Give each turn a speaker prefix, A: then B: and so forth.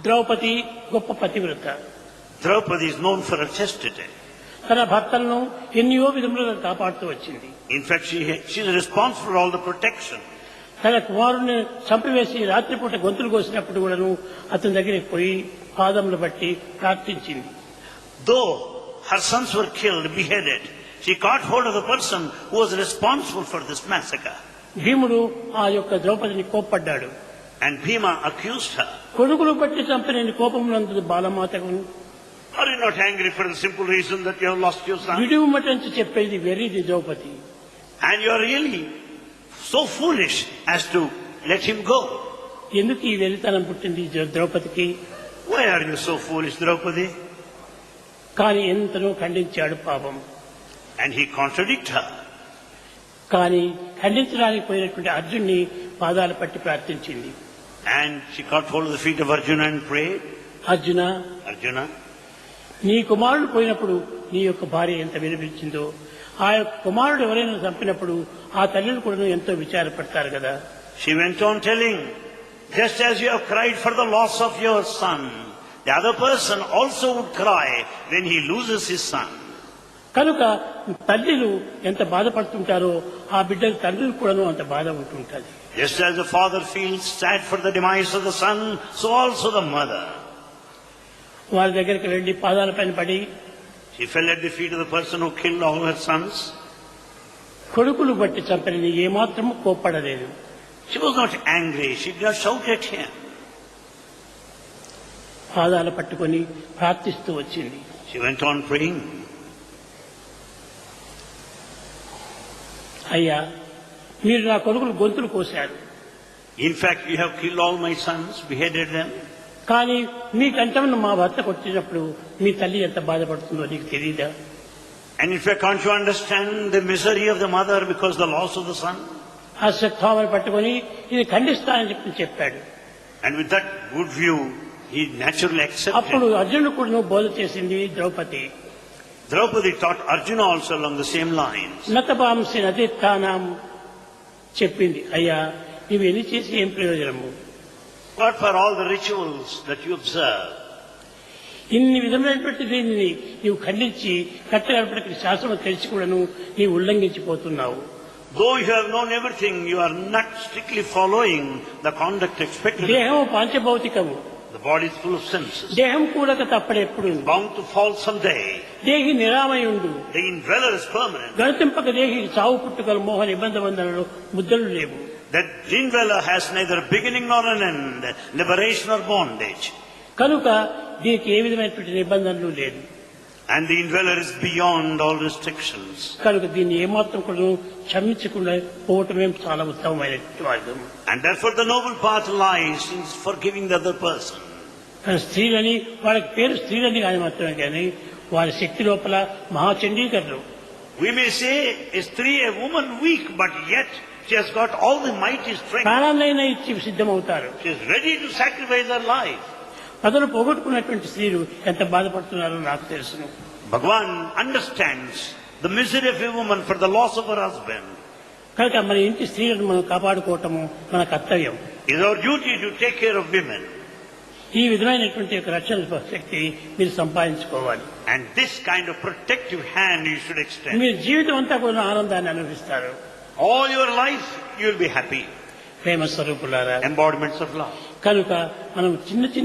A: ద్రౌపది గొప్ప పతివ్రత.
B: Draupadi is known for her chastity.
A: తన భర్తలను ఎన్నో విధములుగా కాపాడుతూ వచ్చింది.
B: In fact, she is responsible for all the protection.
A: తన కుమారుని చంపివేసి రాత్రిపూట గొంతులు కోసినప్పుడు కూడాను అతని దగ్గరికి పోయి పాదములు బట్టి ప్రార్థించింది.
B: Though her sons were killed, beheaded, she caught hold of the person who was responsible for this massacre.
A: భీముడు ఆ యొక్క ద్రౌపదిని కోప్పడ్డాడు.
B: And Bhima accused her.
A: కొడుకులు బట్టి చంపిన కోపమునందు బాలమాతకు
B: Are you not angry for the simple reason that you have lost your son?
A: విడుమటంచి చెప్పేది వెర్రిది Draupadi.
B: And you are really so foolish as to let him go.
A: ఎందుకు ఈ వెరితనం పుట్టింది ద్రౌపదికి?
B: Why are you so foolish, Draupadi?
A: కానీ ఎంతనో ఖండించాడు పాపం.
B: And he contradicted her.
A: కానీ ఖండించడానికి పోయినటువంటి అర్జున్ని పాదాలు పట్టి ప్రార్థించింది.
B: And she caught hold of the feet of Arjuna and prayed.
A: Arjuna, నీ కుమారుడు పోయినప్పుడు నీ యొక్క భార్య ఎంత వినిపించిందో, ఆ యొక్క కుమారుడు ఎవరైనా చంపినప్పుడు ఆ తల్లిని కూడా ఎంతో విచారపడతారు కదా.
B: She went on telling, just as you have cried for the loss of your son, the other person also would cry when he loses his son.
A: కనుక తల్లిలు ఎంత బాధపడుతుంటారో ఆ బిడ్డకు తండ్రులు కూడాను అంత బాధ ఉంటుంటుంది.
B: Just as the father feels sad for the demise of the son, so also the mother.
A: వారి దగ్గరికి వెళ్లి పాదాల పైన పడి
B: She fell at the feet of the person who killed all her sons.
A: కొడుకులు బట్టి చంపని ఏమాత్రము కోప్పడలేదు.
B: She was not angry. She did not shout at him.
A: పాదాలు పట్టుకొని ప్రార్థిస్తూ వచ్చింది.
B: She went on praying.
A: అయ్యా, మీరు నా కొడుకులు గొంతులు కోశారు.
B: In fact, you have killed all my sons, beheaded them.
A: కానీ మీ కంఠంను మా భర్తకు వచ్చినప్పుడు మీ తల్లి ఎంత బాధపడుతుందో నీకు తెలియదా?
B: And in fact, can't you understand the misery of the mother because of the loss of the son?
A: అశ్వత్థామను పట్టుకొని ఇది ఖండిస్తానని చెప్పాడు.
B: And with that good view, he naturally accepted.
A: అప్పుడు అర్జునుడు కూడా బోధ చేసింది Draupadi.
B: Draupadi taught Arjuna also along the same lines.
A: నతపాంసి నతిత్థానం చెప్పింది. అయ్యా, ఇవి ఎన్ని చేసి ఏం ప్రయోజనము?
B: What for all the rituals that you observe?
A: ఇన్ని విధమైనటువంటి దీనిని నీవు ఖండించి కట్టగడపటికి శాస్త్రం తెలిసి కూడాను నీవు ఉల్లంఘించిపోతున్నావు.
B: Though you have known everything, you are not strictly following the conduct expected.
A: దేహం పాంచభౌతికము.
B: The body is full of senses.
A: దేహం కూడా తప్పడెప్పుడు
B: Bound to fall someday.
A: దేహి నిరామయుండు.
B: The indweller is permanent.
A: గణతింపక దేహి చావు పుట్టుకలు మోహ నిబంధ బంధనలు ముద్దలు లేవు.
B: That indweller has neither beginning nor an end, liberation or bondage.
A: కనుక దీనికి ఏ విధమైనటువంటి నిబంధనలు లేదు.
B: And the indweller is beyond all restrictions.
A: కనుక దీన్ని ఏమాత్రం కూడా క్షమించకుండా పోవటమే చాలా ఉత్తమమైనటువంటి మార్గం.
B: And therefore the noble path lies in forgiving the other person.
A: కానీ స్త్రీలని వాళ్ళకి పేరు స్త్రీలని కానీ మాత్రమే కానీ వారి శక్తి లోపల మహాచండీకరణం.
B: We may say a stree, a woman weak, but yet she has got all the mighty strength.
A: ప్రాణాలైనా ఇచ్చి సిద్ధమవుతారు.
B: She is ready to sacrifice her life.
A: పదలు పోగొట్టుకున్నటువంటి స్త్రీలు ఎంత బాధపడుతున్నారో నాకు తెలుసును.
B: Bhagavan understands the misery of a woman for the loss of her husband.
A: కనుక మన ఇంటి స్త్రీలను మనం కాపాడుకోవటము మన కర్తవ్యం.
B: It is our duty to take care of women.
A: ఈ విధమైనటువంటి ఒక రక్షణ శక్తి మీరు సంపాదించుకోవాలి.
B: And this kind of protective hand you should extend.
A: మీరు జీవితం అంతా కూడా ఆనందాన్ని అనుభవిస్తారు.
B: All your life you will be happy.
A: ప్రేమ స్వరూపులారా,
B: Embodiments of love.
A: కనుక మనం చిన్న చిన్న